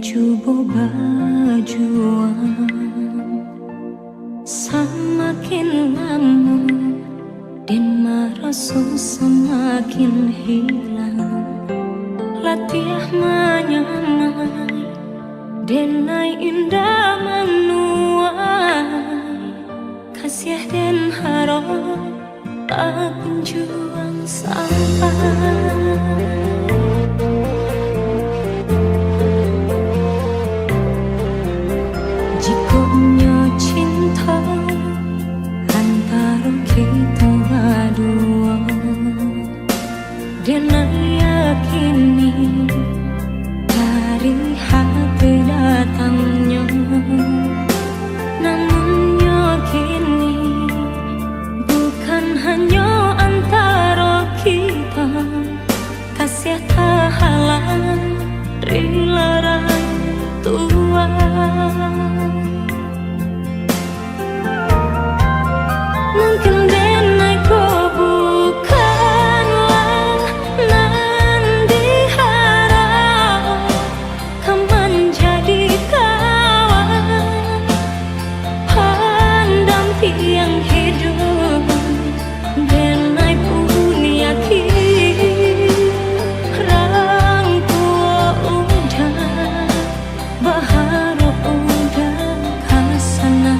Coba berjuang, semakin lama dan merasa semakin hilang. Latihan menyamai denai indah menuai, kasih dan harap tak kunjung sampai. Kita berdua dan yakini dari hati datangnya, namun yakini bukan hanya antara kita, kasih tak halang rela Tuhan. Mungkin denai kau bukanlah nan diharap, kau menjadi kawan pendamping hidup. Denai pun yakin rangkua udah berharap udah kasana.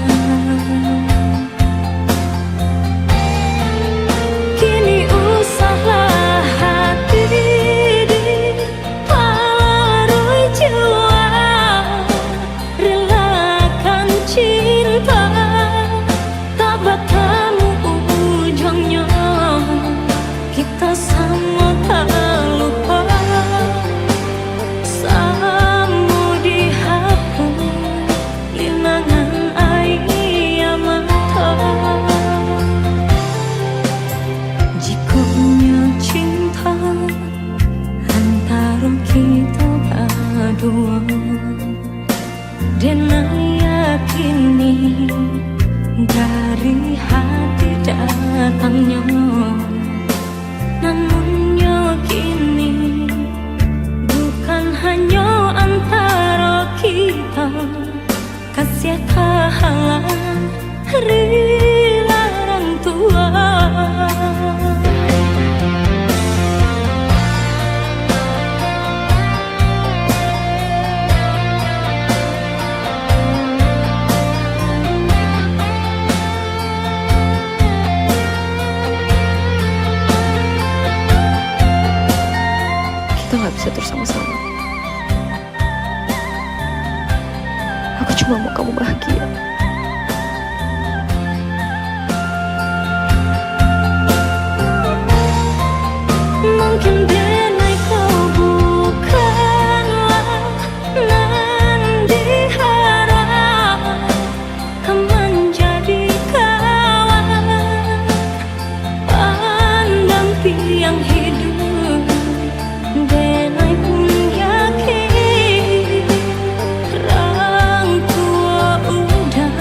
Dan yakini dari hati datangnya, namun yakini bukan hanya antara kita, kasih tak halang rela orang tua. Kita gak bisa terus sama-sama. Aku cuma mau kamu bahagia. Mungkin denai kau bukanlah nan diharap, kau menjadi kawan pendamping hidup. Denai pun yakin rangkua udah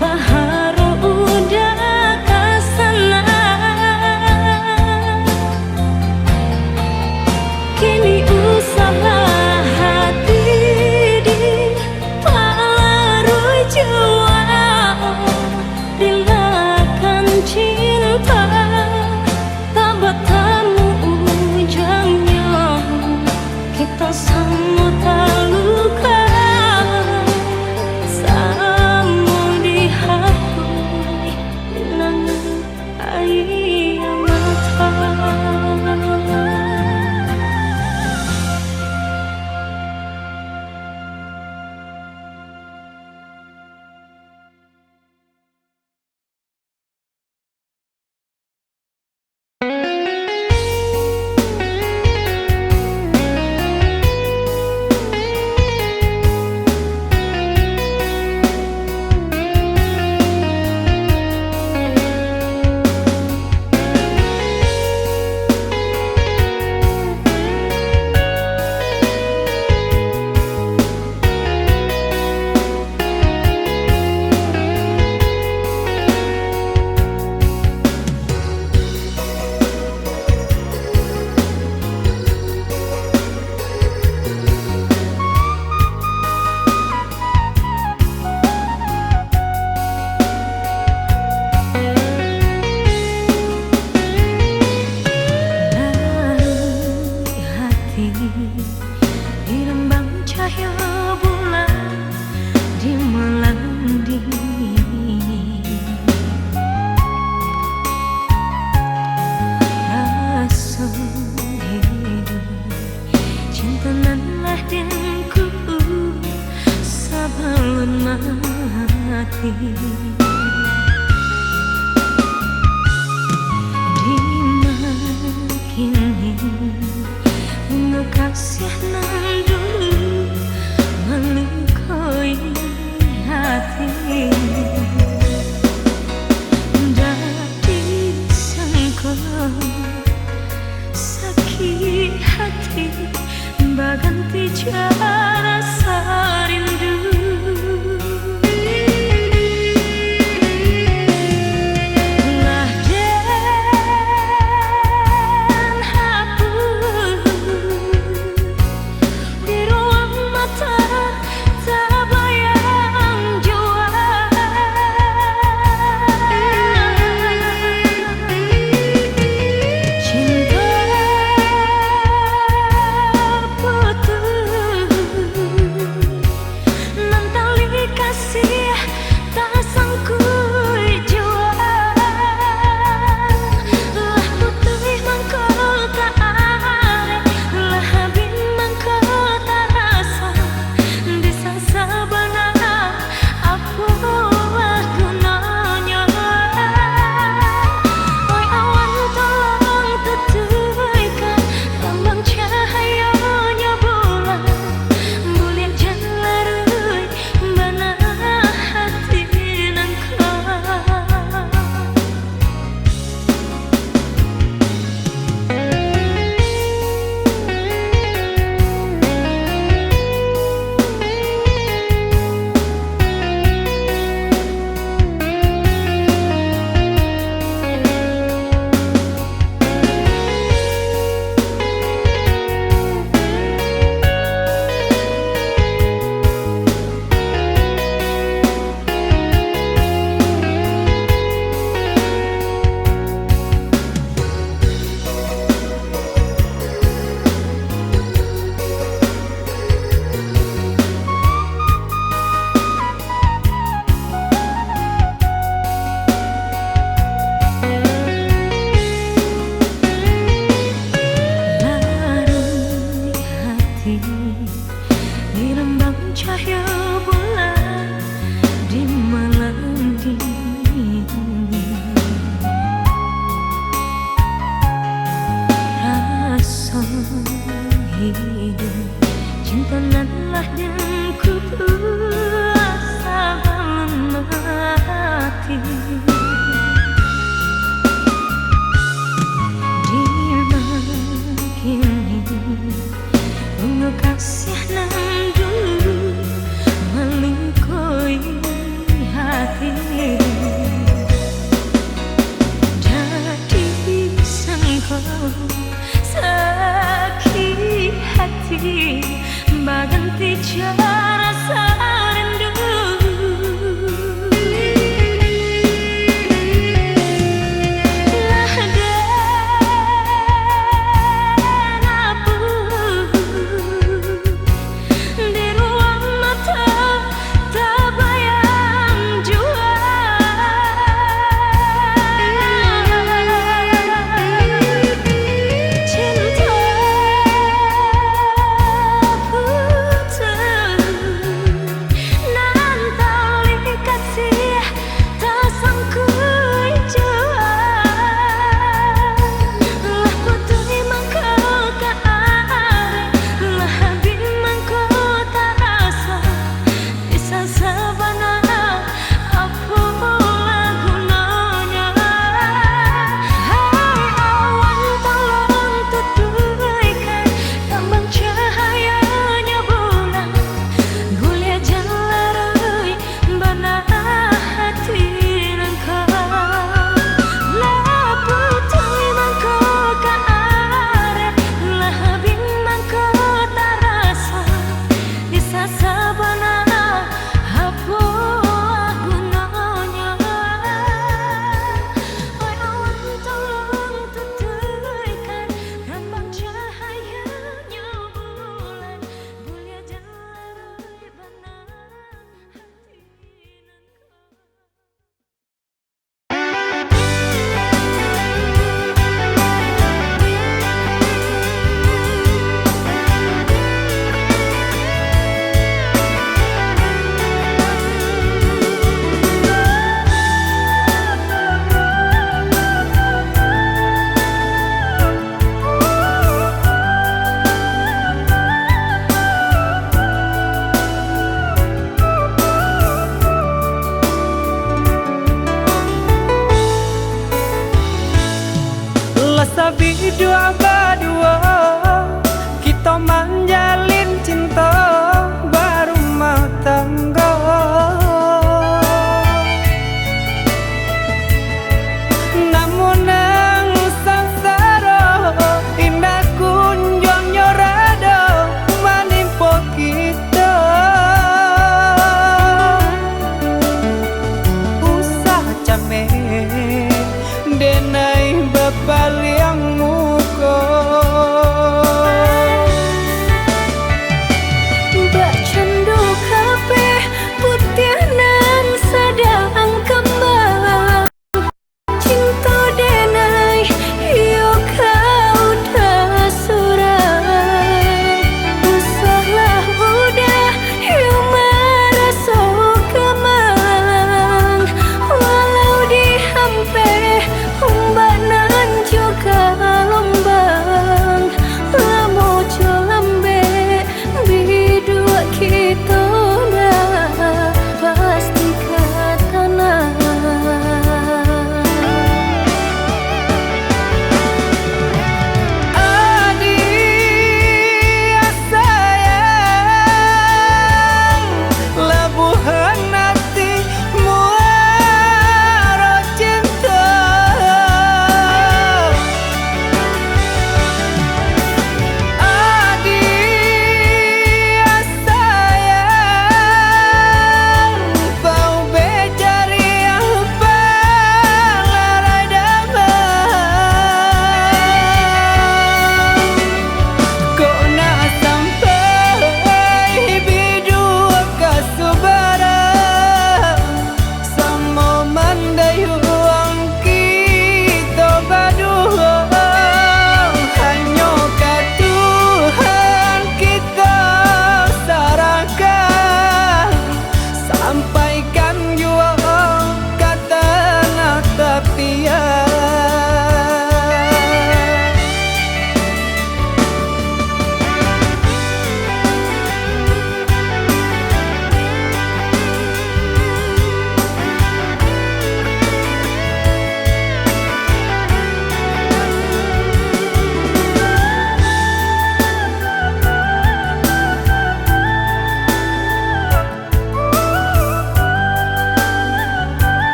berharap udah kasana. Kini usaha hati dipalarui jua, relakan cinta tak bertemu ujungnya. Kita semua terluka, semua dihapus dengan air mata. hati, dirembang cahaya bulan di malam dingin. Rasa hidup cinta nan ladengku sebelum mati. Bunga kasih nan dulu melukai hati, dari sangka sakit hati berganti cara rindu. Dirembang cahaya bulan di malam dingin. Rasa hidup cinta nan ladengku sebelum mati. Bunga kasih nan dulu melukai hati, jadi sangka sakit hati berganti cara rindu.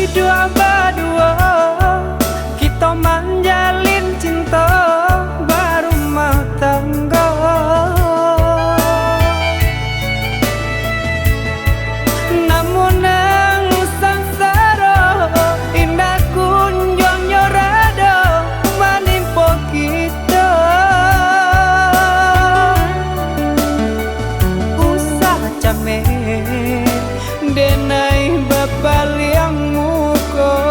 Dua berdua kita menjalin cinta berumah tangga. Namun nang sangsara indah kunjung nyorado menimpa kita. Usah camen denai bapal yang muka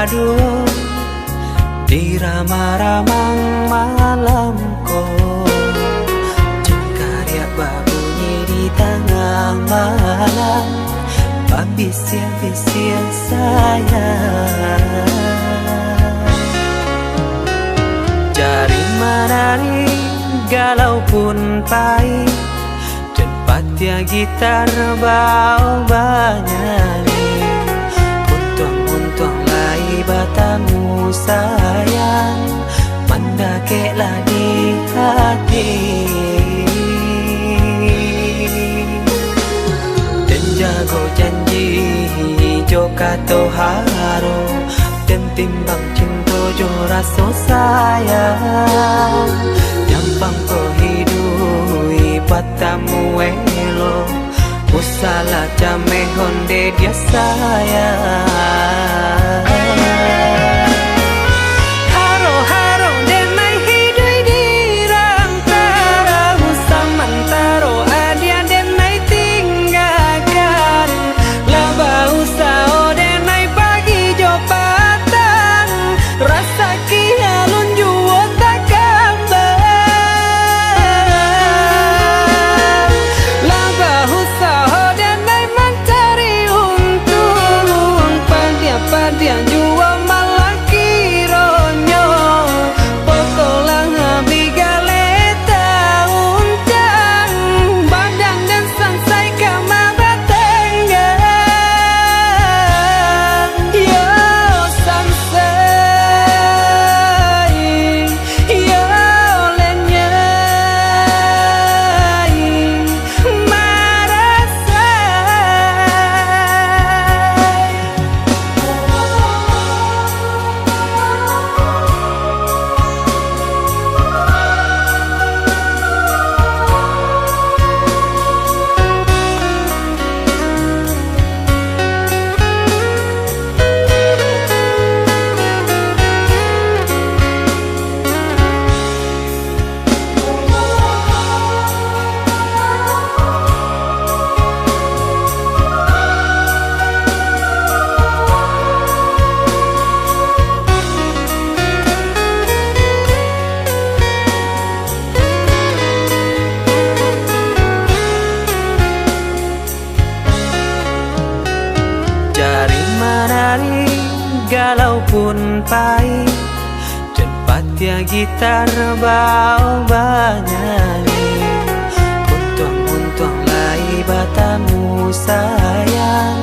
baduo di ramang-ramang malamku. Cengkariak berbunyi di tengah malam, babisian-bisian sayang. Jari menari galau pun pahit, tempat dia gitar bau banyani. Untung lai batamu sayang, mendakeklah di hati. Dan jago janji joka toharo, dan timbang cinta jo rasa sayang. Nyampang ko hidui batamu elo, usala jame honde dia sayang. Haro-haro denai hidui di rantara, usamantaro adia denai tinggalkan. Laba usao denai pagi jo patang, rasa kialun juo tak kabar. Laba usao denai mencari untung, padia-padia juo malah kironyo. Pokolang bigaleta uncang, badan dan sansai kamara tenggang. Yo sansai, yo lenyai, marasai. Jari menari galau pun pahit, tempat dia gitar bau banyani. Untung lai batamu sayang,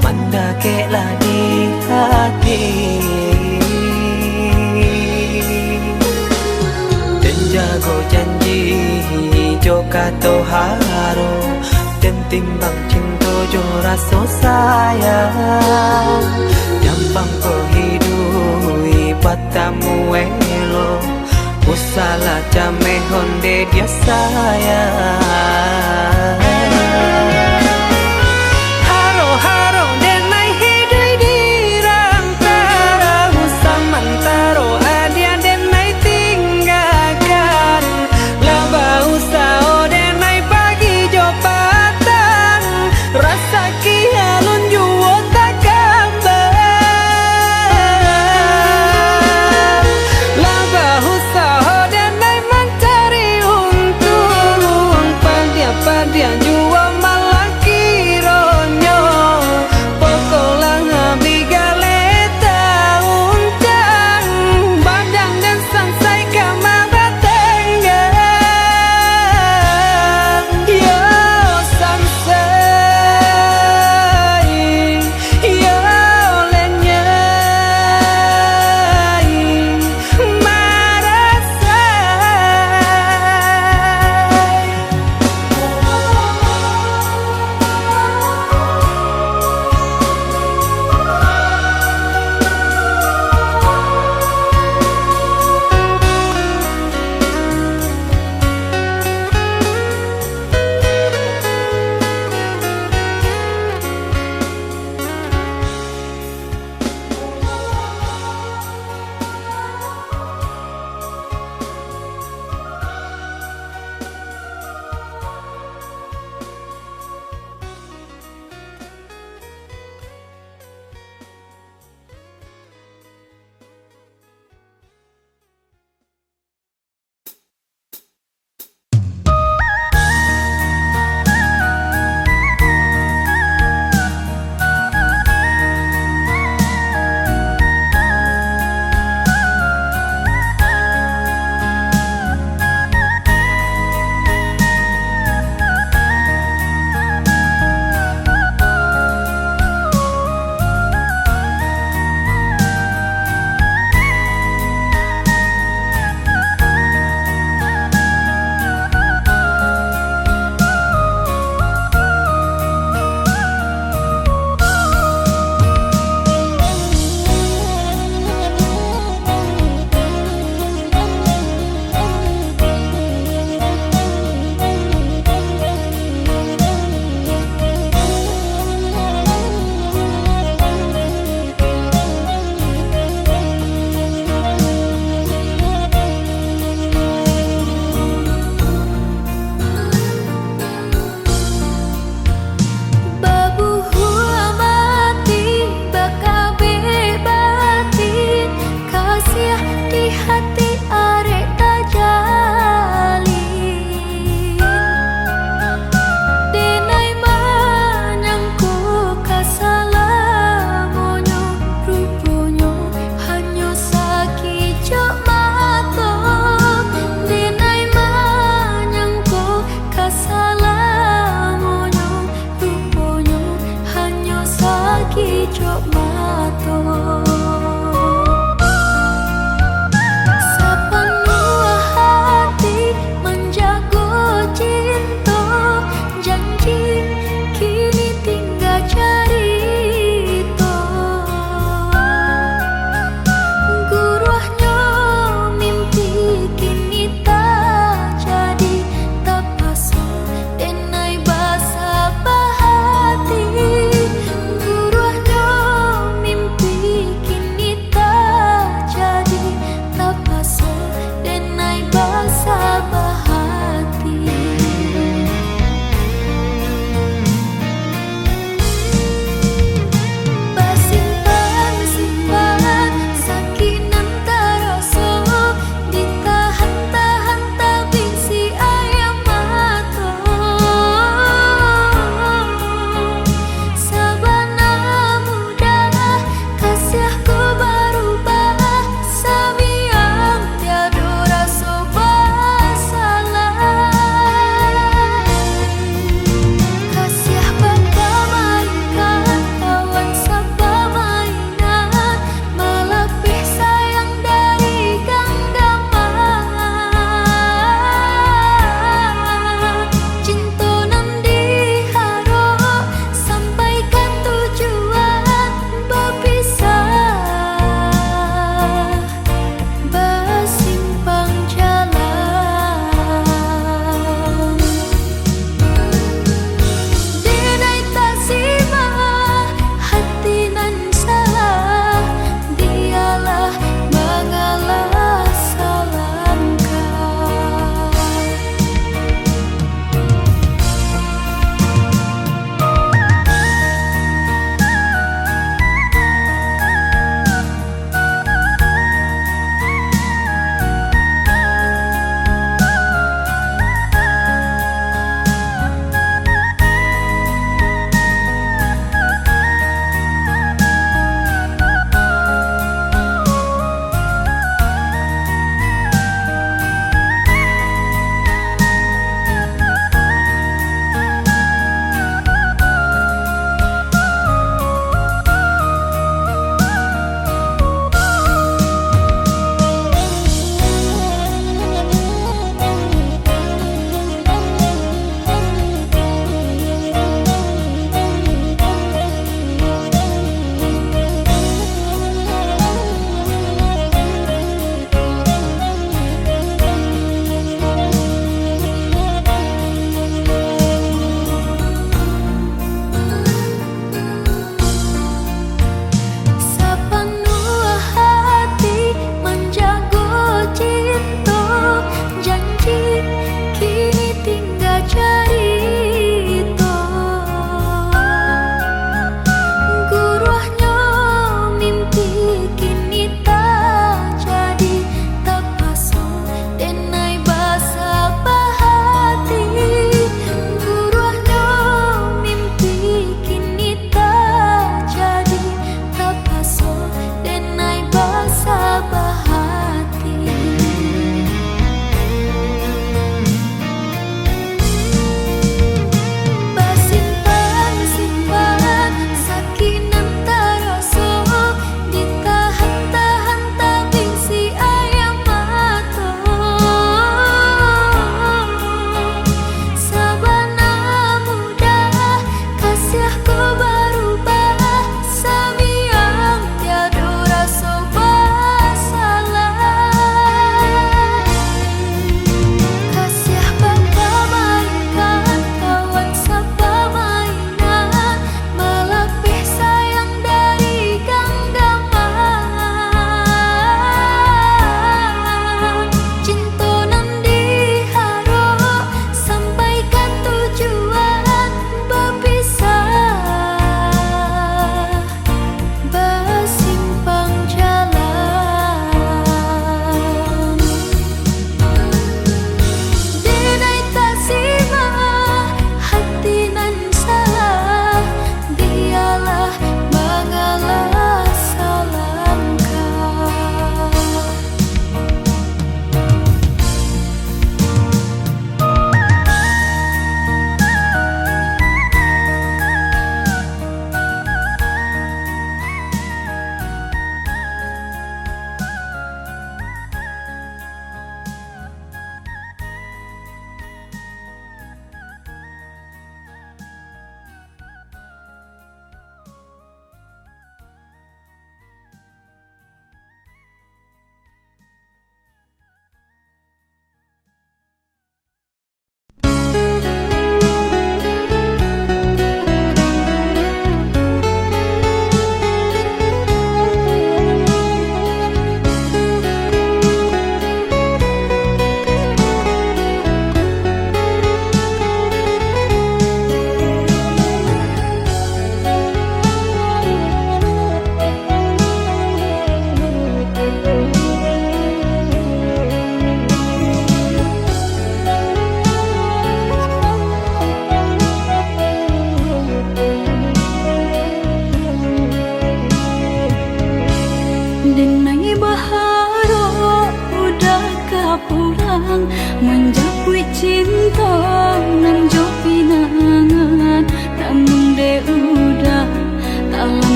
mendakeklah di hati. Dan jago janji joka toharo, dan timbang cinta jo rasa sayang. Nyampang ko hidui batamu elo, usala jame honde dia sayang. Haro-haro denai hidui di rantara, usamantaro adia denai tinggalkan. Laba usao denai pagi jo patang, rasa kialun juo tak kabar. Laba usao denai mencari untung, padia-padia juo malah kironyo. Pokolang bigaleta uncang, badan dan sansai kamara tenggang. Yo sansai, yo lenyai, marasai.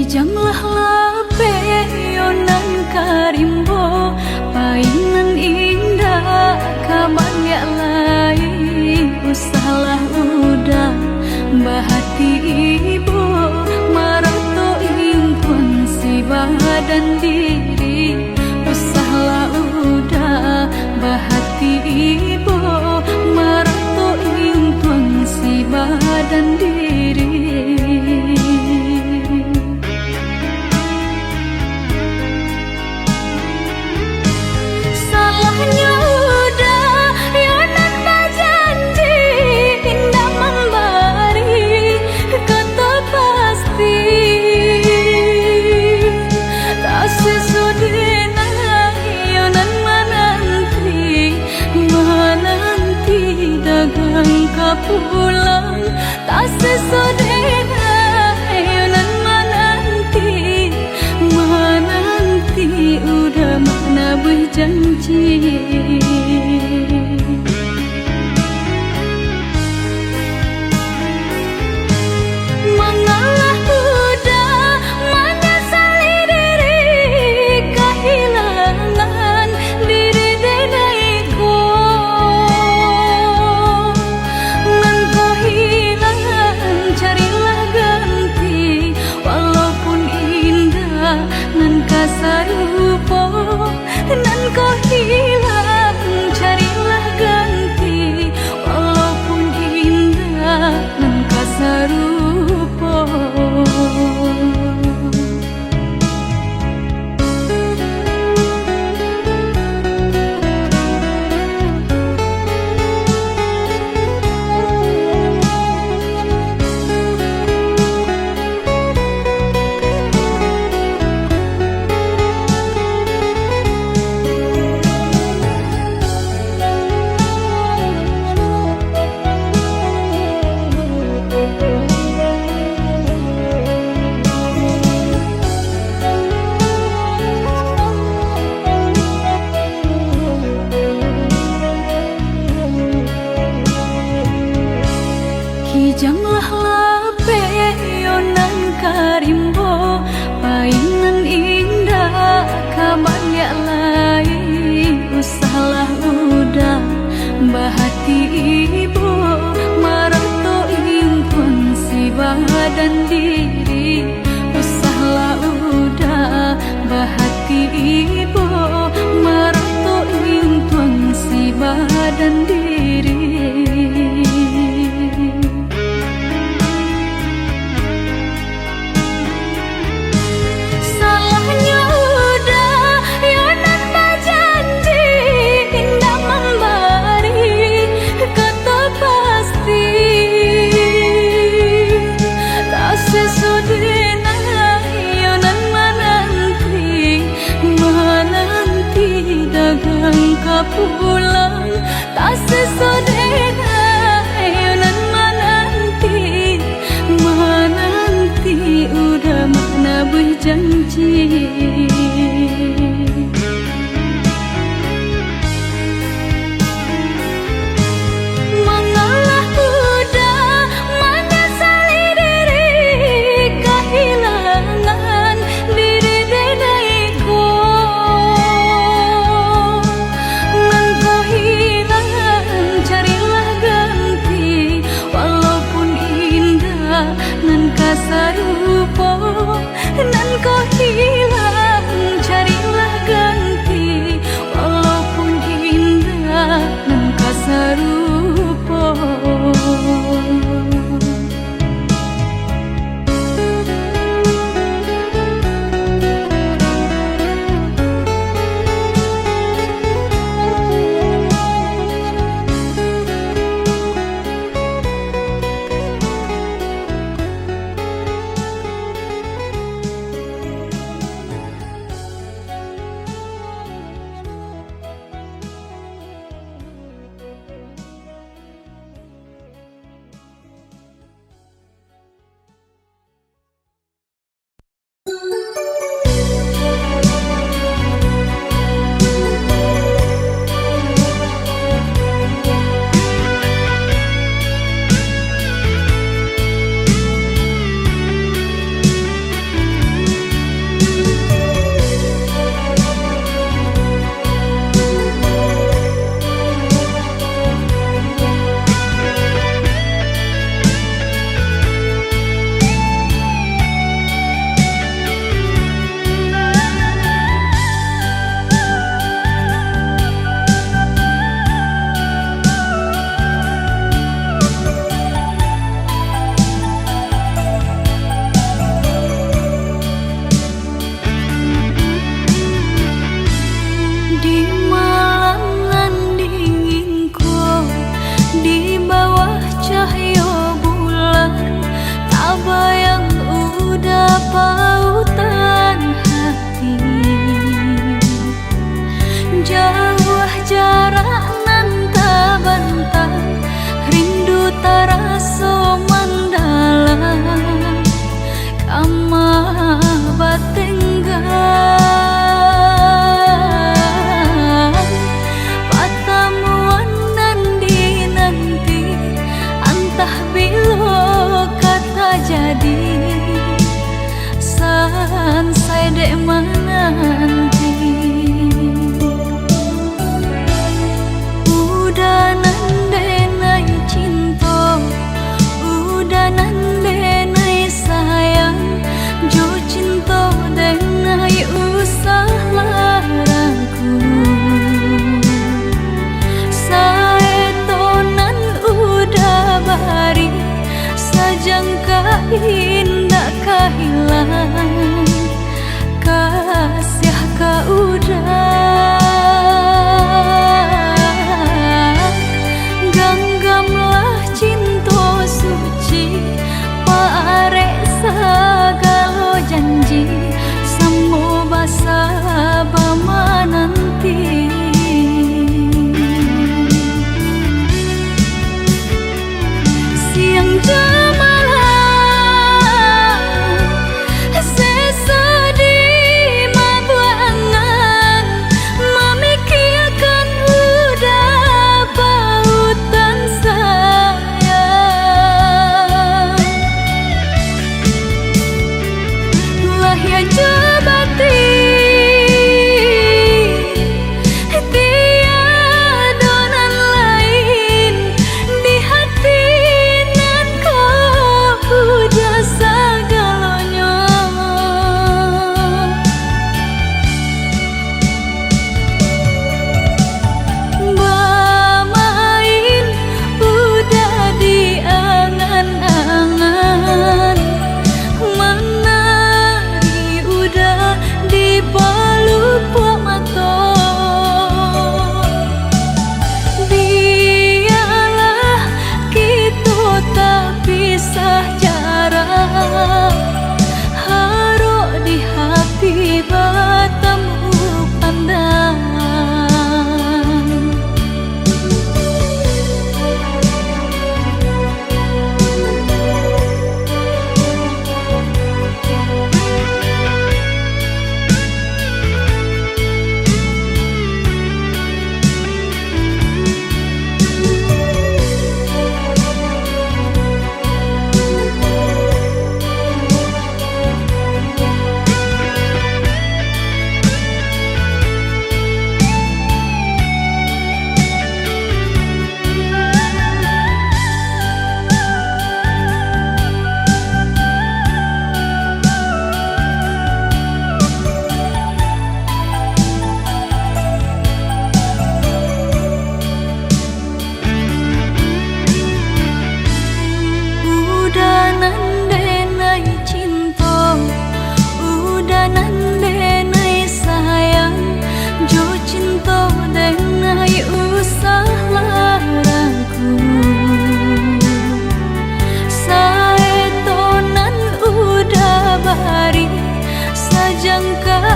Kijanglah lape yonan karimbo, painan indah kabanya lain. Usahlah udah bahati ibu, marato impun si badan diri. Usahlah udah bahati ibu, marato impun si badan diri. Pulang tak sesodena yonan menanti udah mana berjanji. Mengalah udah menyesali diri, kehilangan diri denaiku. Sarupo nan kau hilang, carilah ganti. Walaupun indah nan kau sarupo. Kijanglah lape yonan karimbo, painan indah kabanya lain. Usahlah udah bahati ibu, marato impun si badan diri. Usahlah udah bahati ibu, marato impun si badan diri. Pulang tak sesodena yonan menanti udah mana berjanji. Mengalah udah menyesali diri, kehilangan diri denaiku. Sarupo nan kau hilang, carilah ganti. Walaupun indah nan kau sarupo.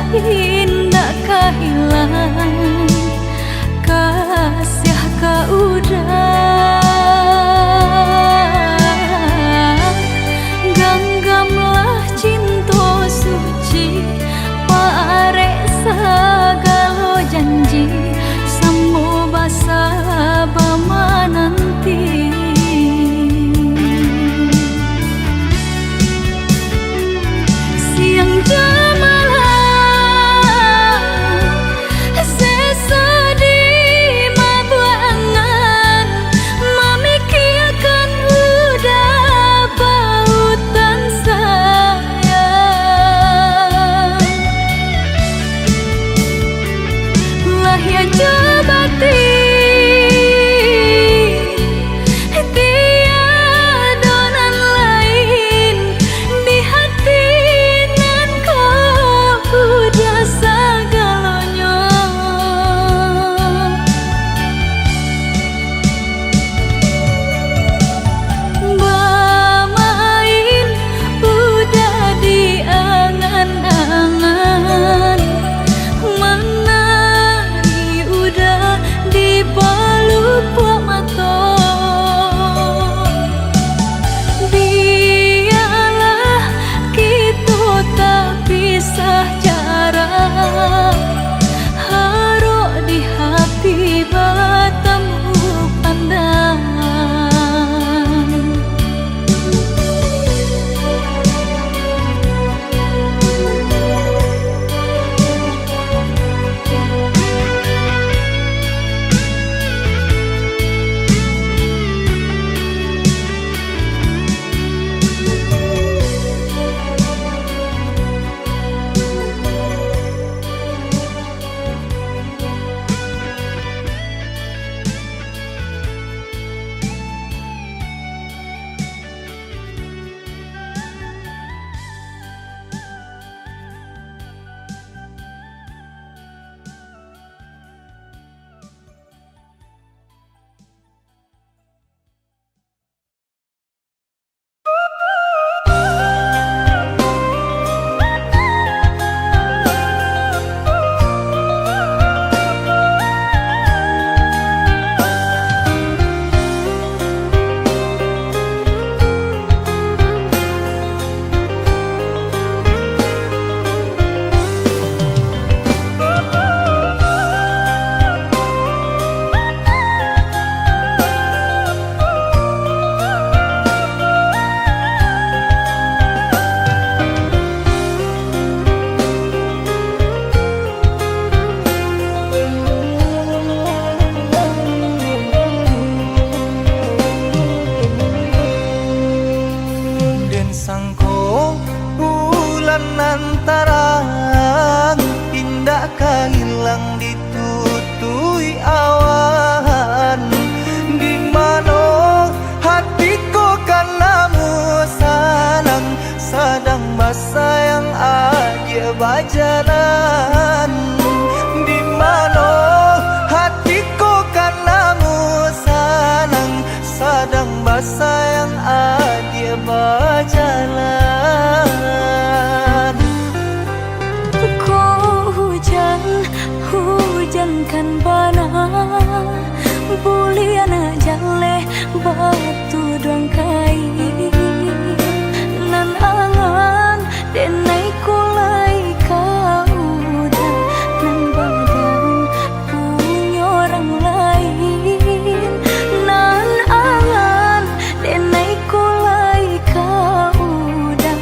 indah kehilangan kasih kau udah genggamlah cinta suci parek segala janji semua basa bama nanti siang jamalah sesedih mabuangan memikirkan udah bautan sayang lah ya coba tiadonan lain di hati nan kau udah segalanya bermain udah di angan-angan menari udah di pelupuk mata biarlah kita tak pisah jarak haruk di hati bertemu pandangan Den sangko bulan antarang indah kahilang ditutui awan di mana hatiku kanamu sanang sadang basayang aja bajalan di mana hatiku kanamu sanang sadang basayang aja bajalan kau hujankan bana bulian jale batu dongkai nan angan denai kulai kau udah nan badan punya orang lain nan angan denai kulai kau udah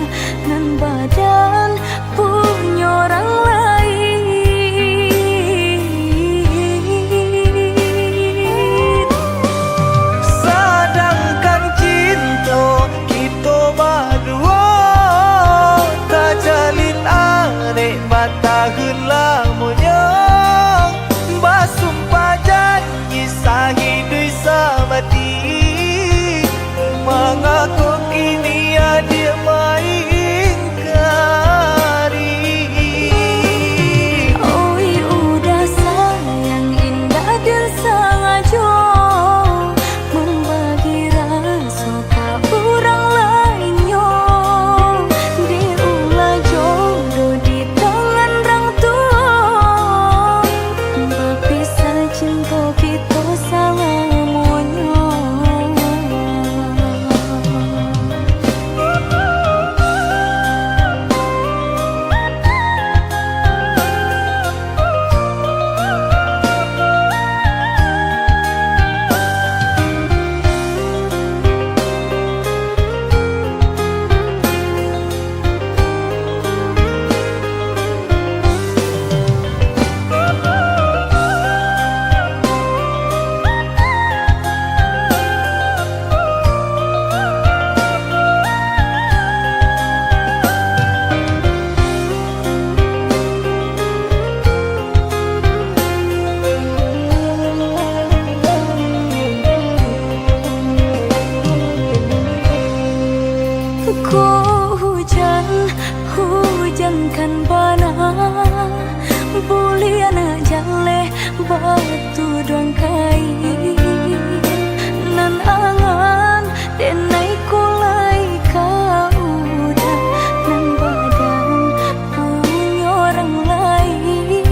kan bana buliana jale batu doang kain nan angan denai kulai kauda nan badan punya orang lain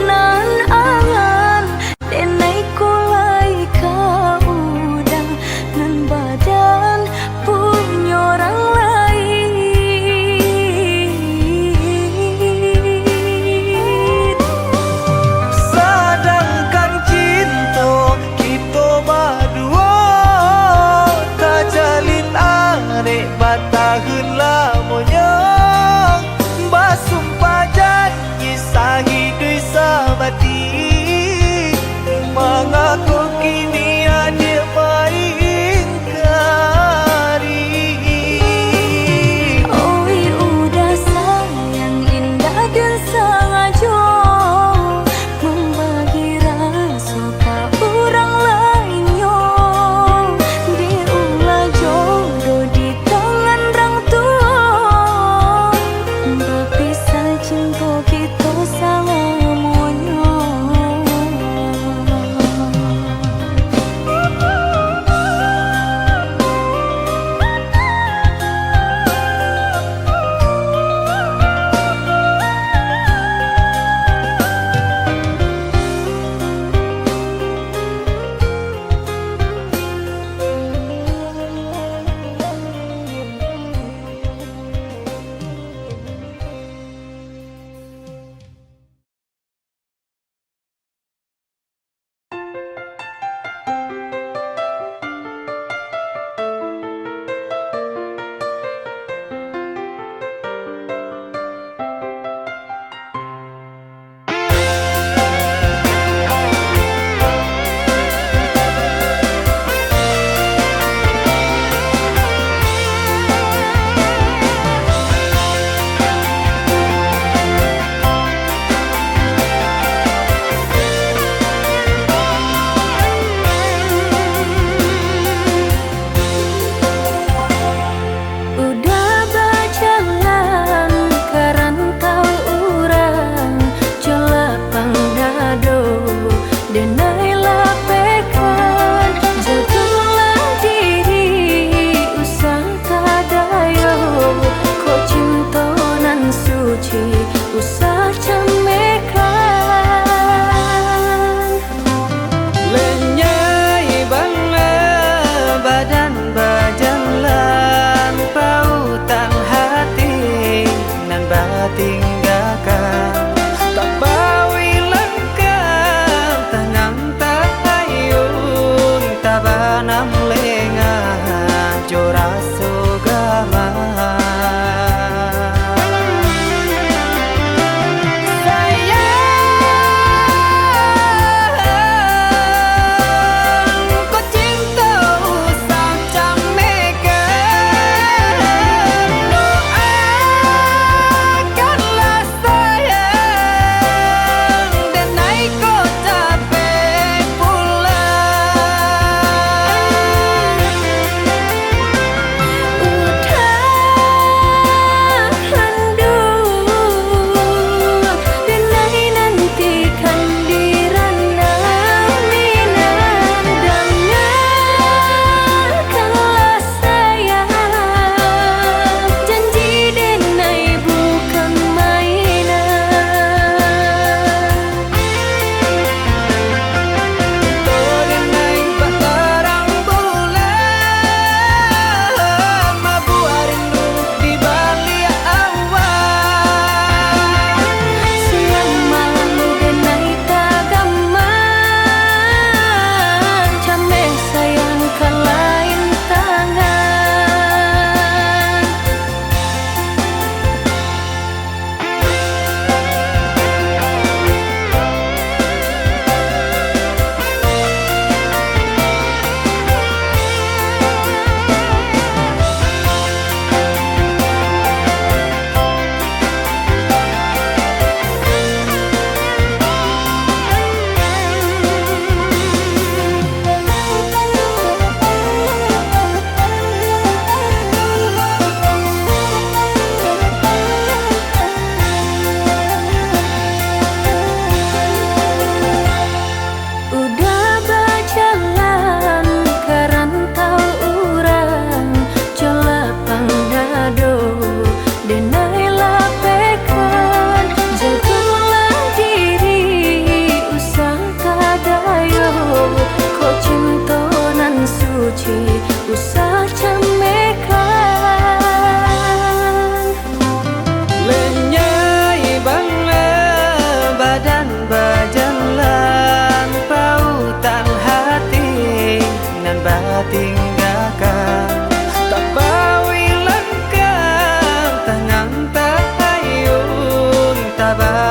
nan angan denai kulai kauda nan badan punya orang lain. Sedangkan cinta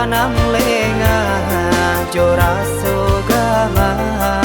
tanam lengah jo raso gamah.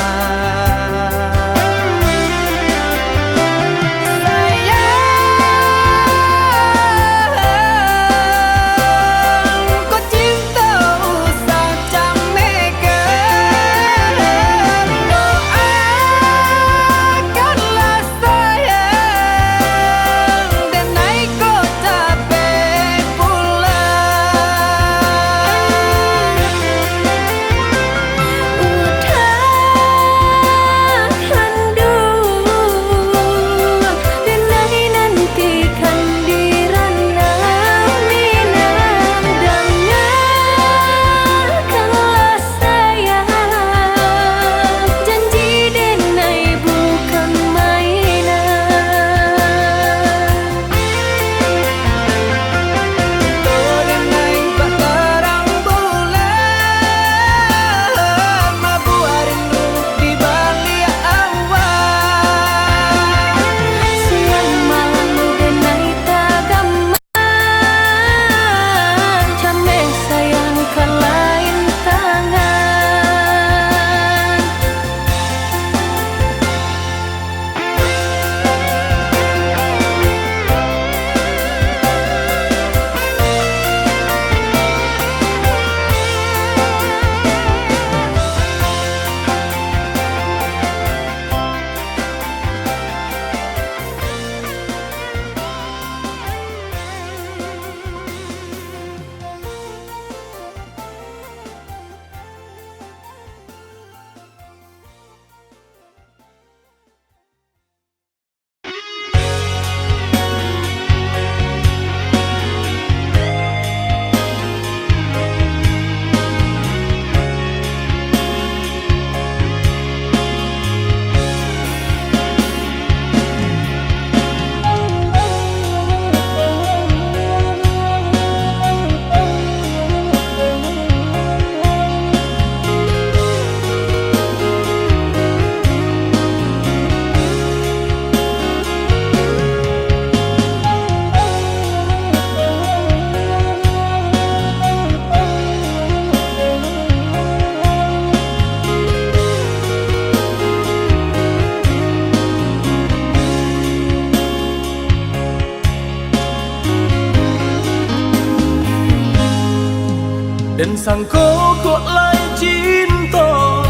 Dan sangko kok lai cinta,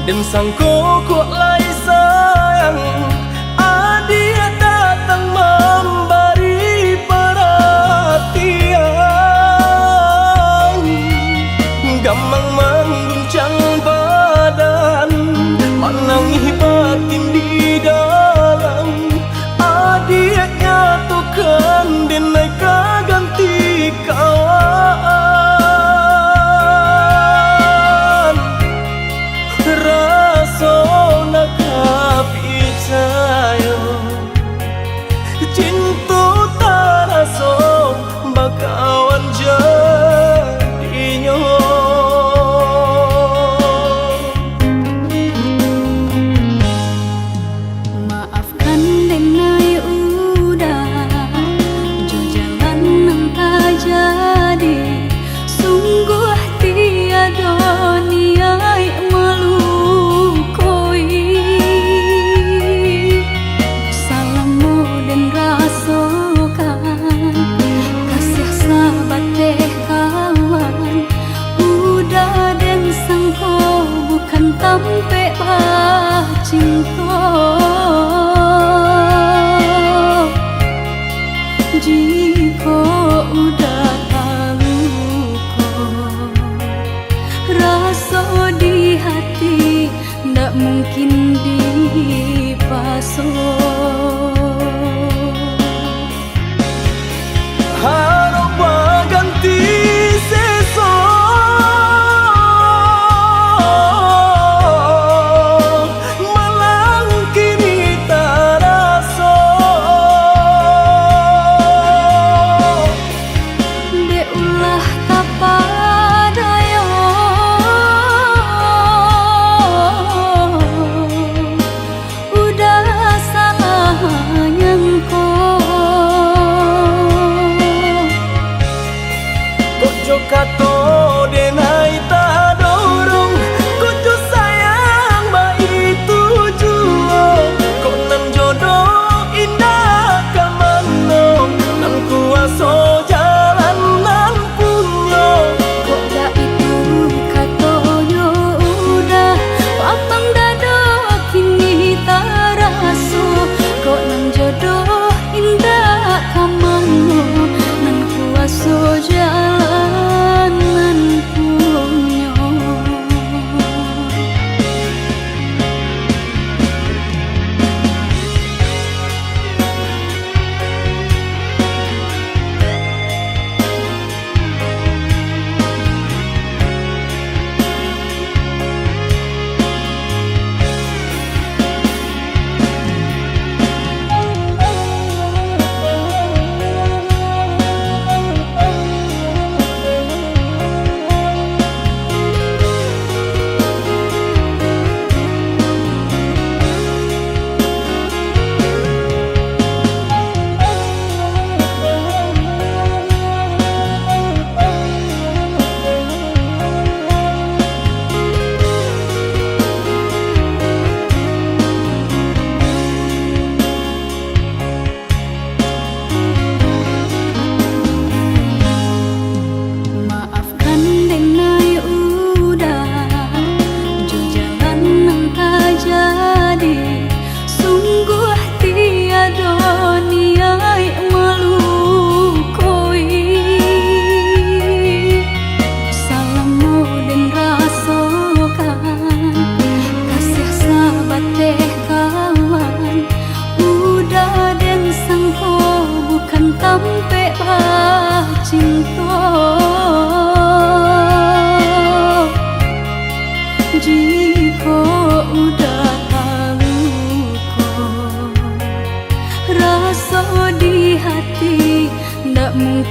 dan sangko kok lai sayang. Adia datang memberi perhatian, gampang mengguncang badan, menangis batin di dalam. Adia nyatukan dan naik ganti kawan. Cinta tak raso bakawan jadinya. Maafkan denai udah jo jalan nang tak jadi. Sungguh tiada niat melukoi. Salamu dan rasakan kasih sahabat teh kawan. Udah dan sangko bukan tampe bah cinta. Jika udah tahu kok rasa di hati ndak mungkin dipasok. Harap ganti seso malang kini tak raso. Dek ulah kapadaya udah salah nyangko. Kok jo kato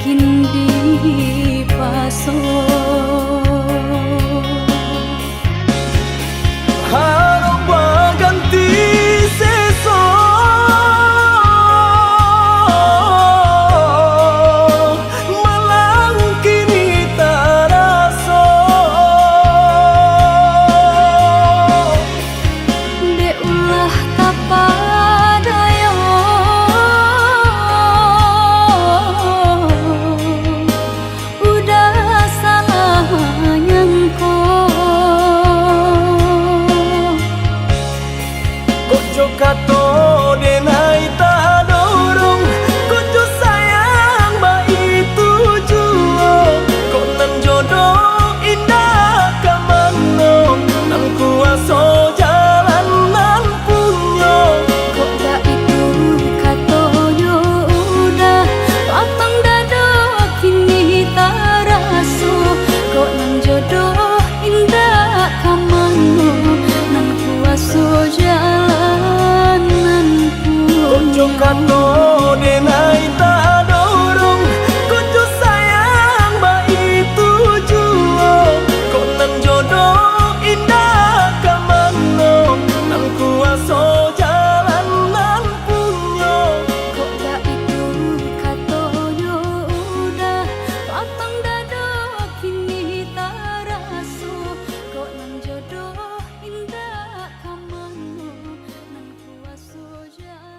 kindi paso harap baganti seso malang kini taraso de ulah tapadayo udah salah nyangko Kojo kato denai tak dorong Kojo sayang ba itu juo Kok nan jodoh indah kamano Nan kuaso jalan nan punyo kota itu katoyo udah lapang dado kini taraso kok nang jodoh indah kamano nang kuaso jalanan Kojo kato denai tak dorong Kojo sayang ba itu juo Kok nan jodoh indah kamano Nan kuaso jalan nan punyo kota itu katoyo udah lapang dado kini taraso kok nang jodoh indah kamano nang kuaso jalanan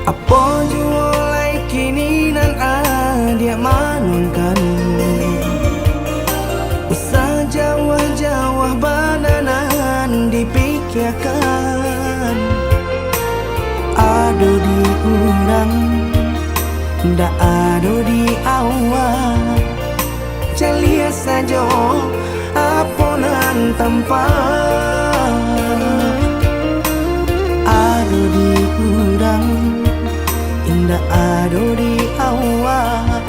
Apa jualai kini nan dia manunkan Usah jawah-jawah bananan dipikirkan Ado di urang Nda ado di awak Calia saja aponan tempat Ado di urang Indah ado di awak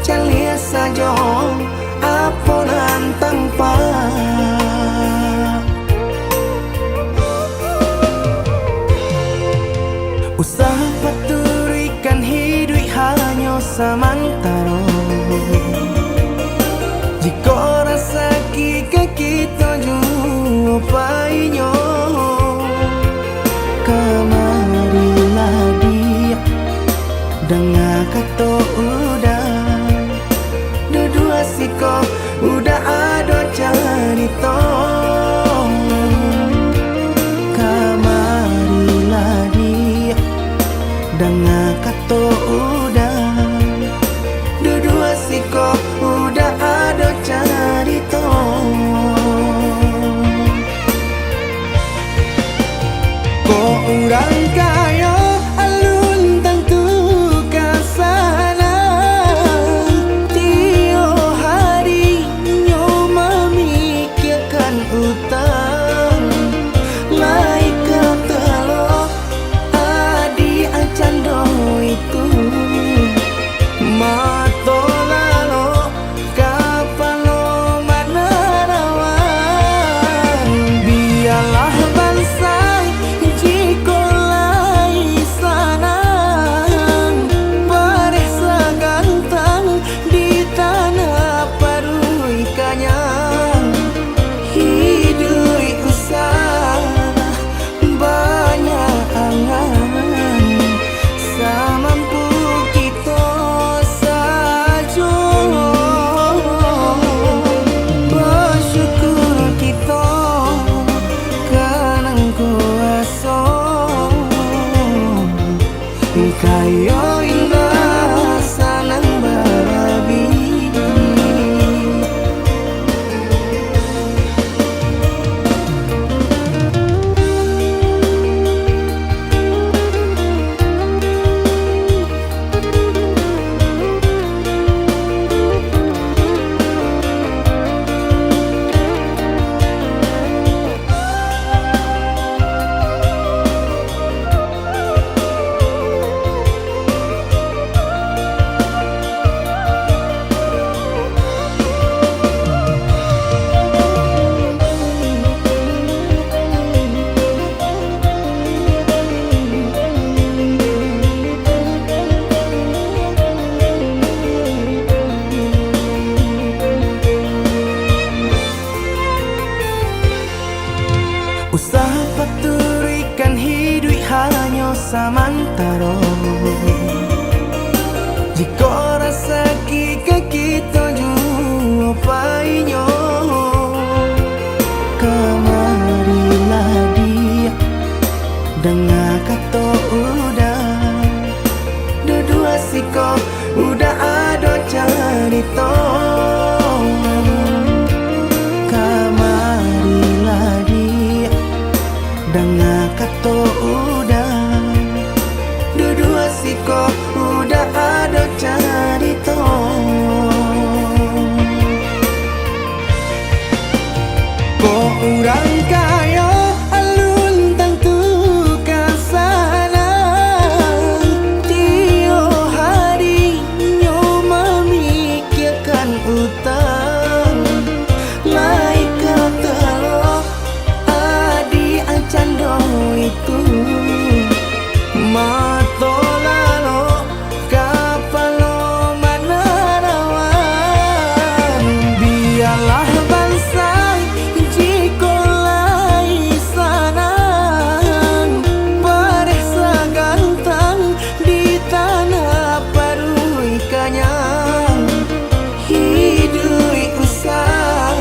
Calia saja aponan tanpa Usaha paturikan hidup hanya samantara Jika rasa kita jumpa Kamarilah dia Dengar kata udah Dua siko udah ada cerita Kamarilah dia Dengar kata udah Dua siko udah ada cerita Kok orang kaya alun tentu kasana Tio hari nyo memikirkan utang Lai ketelo adi acando itu Mato lalo kapalo manarawan Biarlah bangsa jikolah Kayo indah sanang babi. Usaha paturikan hidup hanya samantara. Jika rasa kita jua painyo, kemarilah dia dengar kata udah. Dua siko udah ada cerita. Kemarilah dia dengar kata udah. Dua siko udah ada cerita. Kok orang kaya alun tentu kasana. Tiap hari nyo memikirkan utang. Lai kata lo adi acando itu. Mato lalo kapalo manarawan. Biarlah bangsa jiko lai sanang. Paresa gantang di tanah parui kanyang. Hidup usah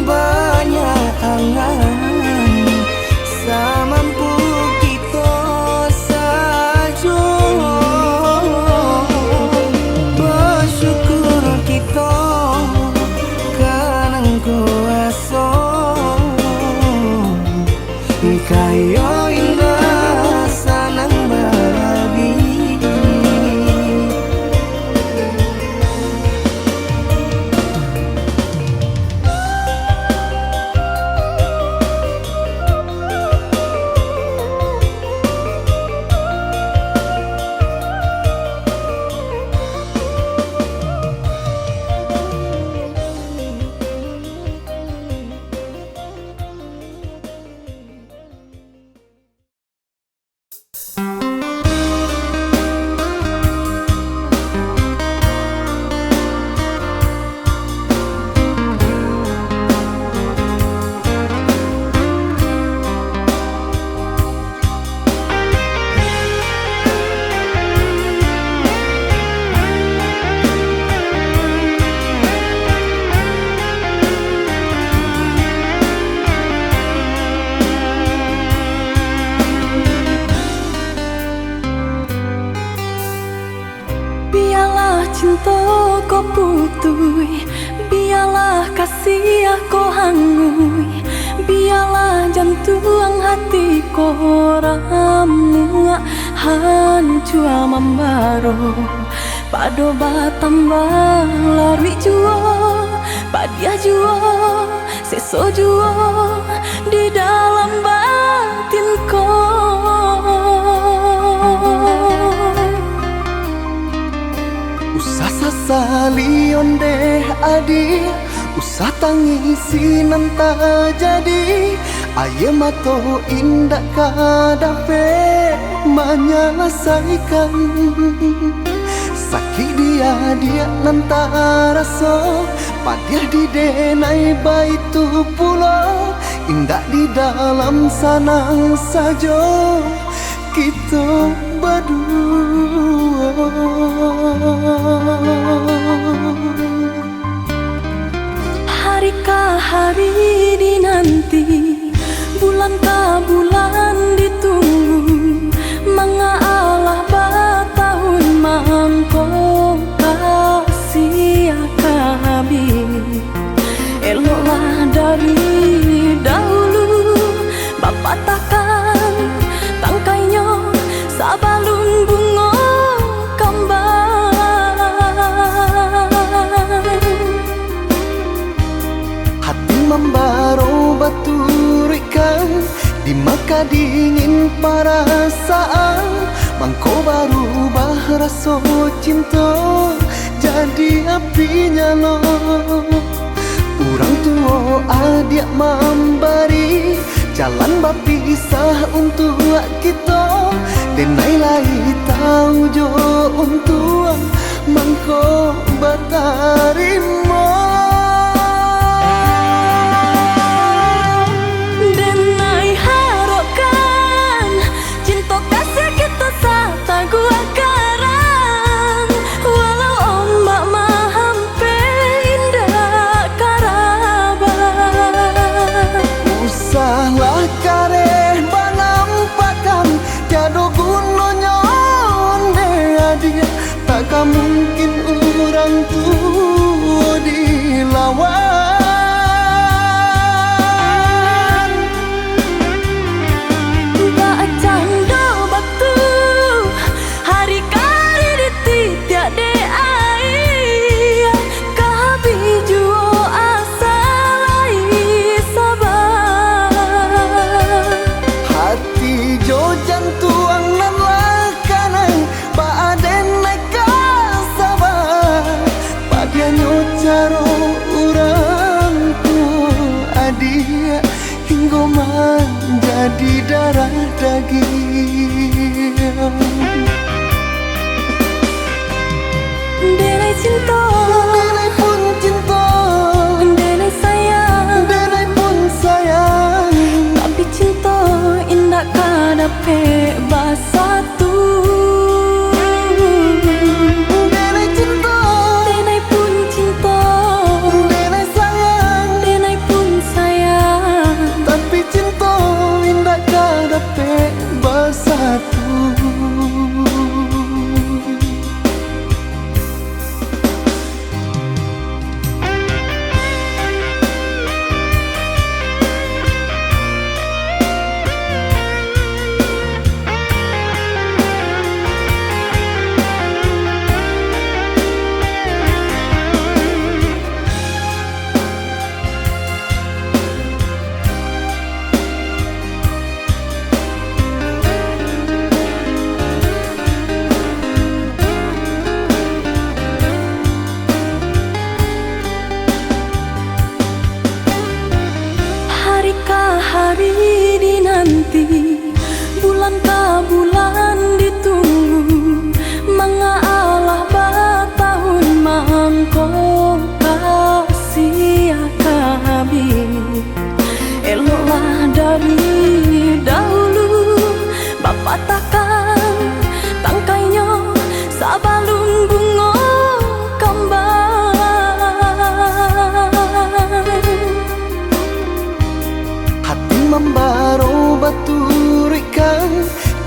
banyak angan. Samampu kita saja. Bersyukur kita kanang kuasa. Kayo indah sanang babi. Biarlah cinta kau putui, biarlah kasih kau hangui, biarlah jantung hati kau ramu hancur membaro. Pado batambah lari jua, padia jua, seso jua di dalam batin kau. Usah sasali onde adi, usah tangisi nanta jadi. Aye mato indah kadape menyelesaikan. Sakit dia nanta rasa, padiah di denai baitu pulau. Indah di dalam sana saja kita berdua. Hari ke hari dinanti, bulan ke bulan ditunggu. Mengalah maka dingin perasaan mangko baru rasa cinta jadi api nyala. Orang tua adik memberi jalan berpisah untuk kita, denai lai tahu jo untuk mangko batarimo. Denai harapkan cinta kasih kita sata gua karang, walau ombak mahampe indah karaban. Usahlah kareh banampakan tiada gunanya onde adia, takkan mungkin orang tua dilawan. Bacando batu hari kari ditidak de ai, kabi juo asa lai sabar. Hati jo jantuang nan lakanai baaden naik sabar, padianyo caro orang tua adia hingga menjadi darah daging. Denai cinta, Denai pun cinta, denai sayang, denai pun sayang. tapi cinta indah kadape basatu. Denai cinta, Denai pun cinta, denai sayang. denai pun sayang, Tapi cinta indah kadape bersatu. hari dinanti, bulan ke bulan ditunggu, mengalah batahun mangko kasih kabi. Eloklah dari dahulu, bapak takkan tangkainya sabalung bunga membaro baturikan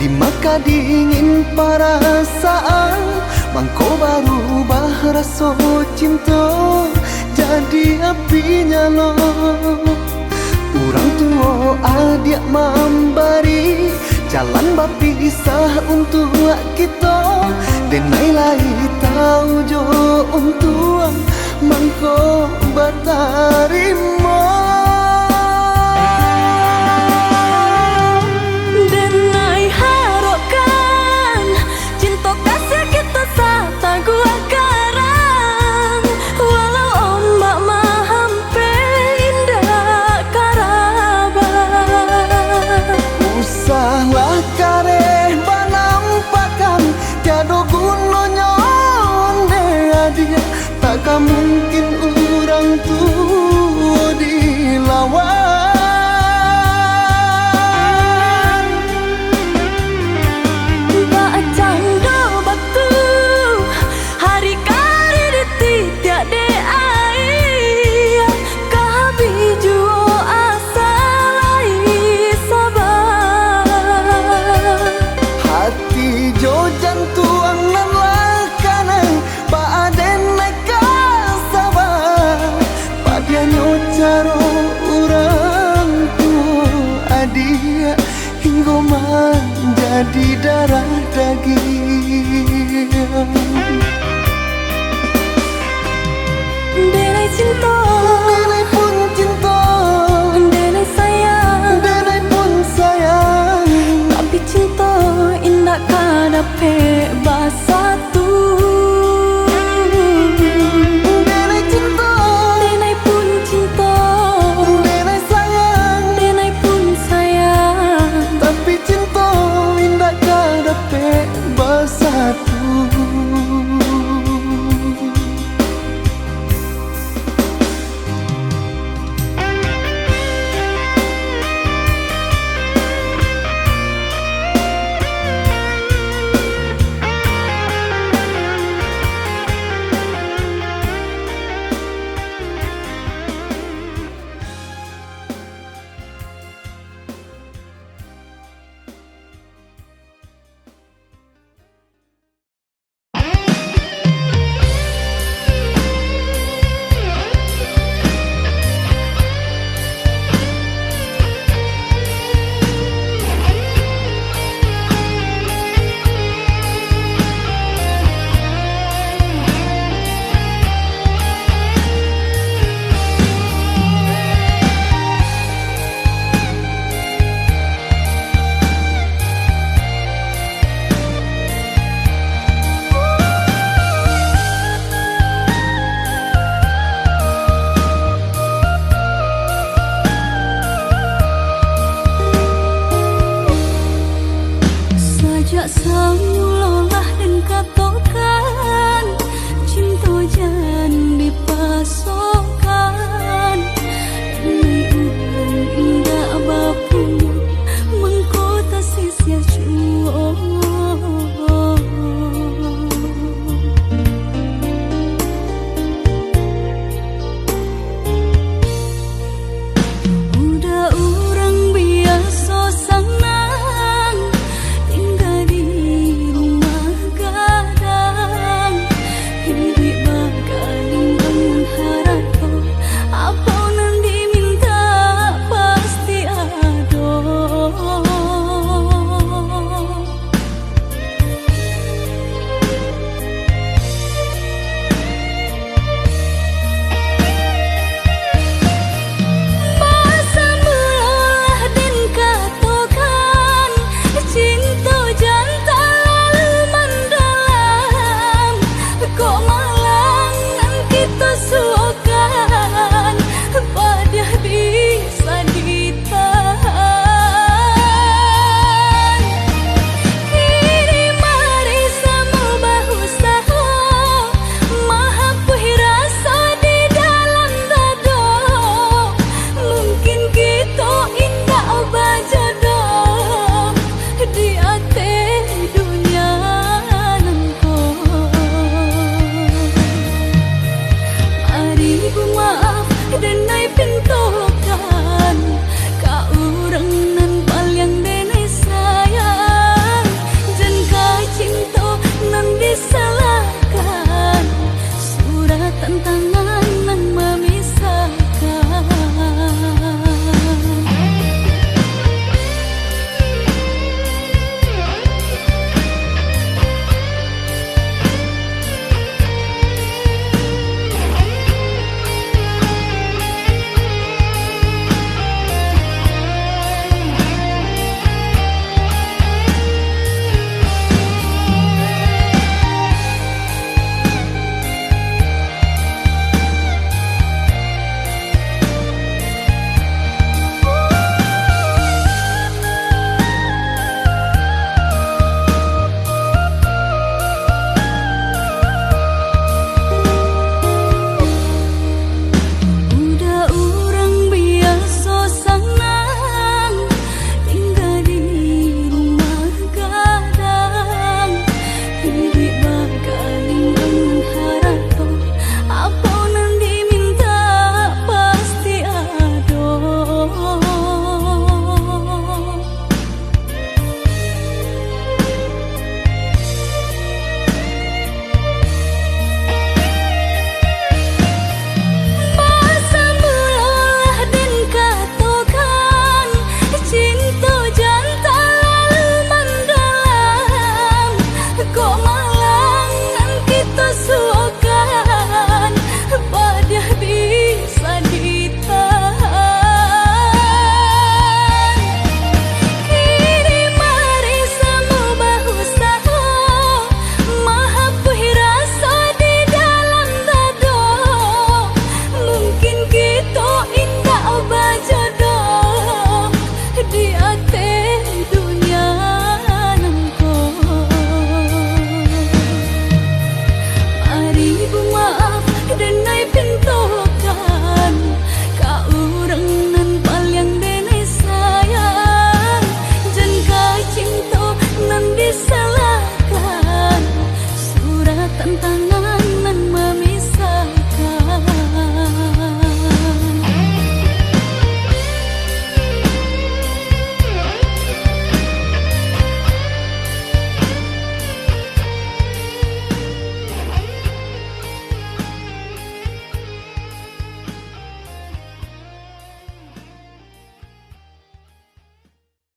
di maka dingin perasaan mangko baru rasa cinta jadi api nyala. Orang tua adik memberi jalan berpisah untuk kita, denai lai tahu jo untuk mangko batarimo. Usahlah kareh banampakan tiada gunanya onde adia, takkan mungkin orang tua dilawan. Bacanda batu hari kari ditidak de ai, kabi juo asa lai sabar. Hati jo jantuang nan lakanai baaden naik sabar, padianyo caro orang tua adia hingga menjadi darah daging. Denai cinta, Denai pun cinta, denai sayang, denai pun sayang. Jak samulolah dan katokan cinta jan dipasok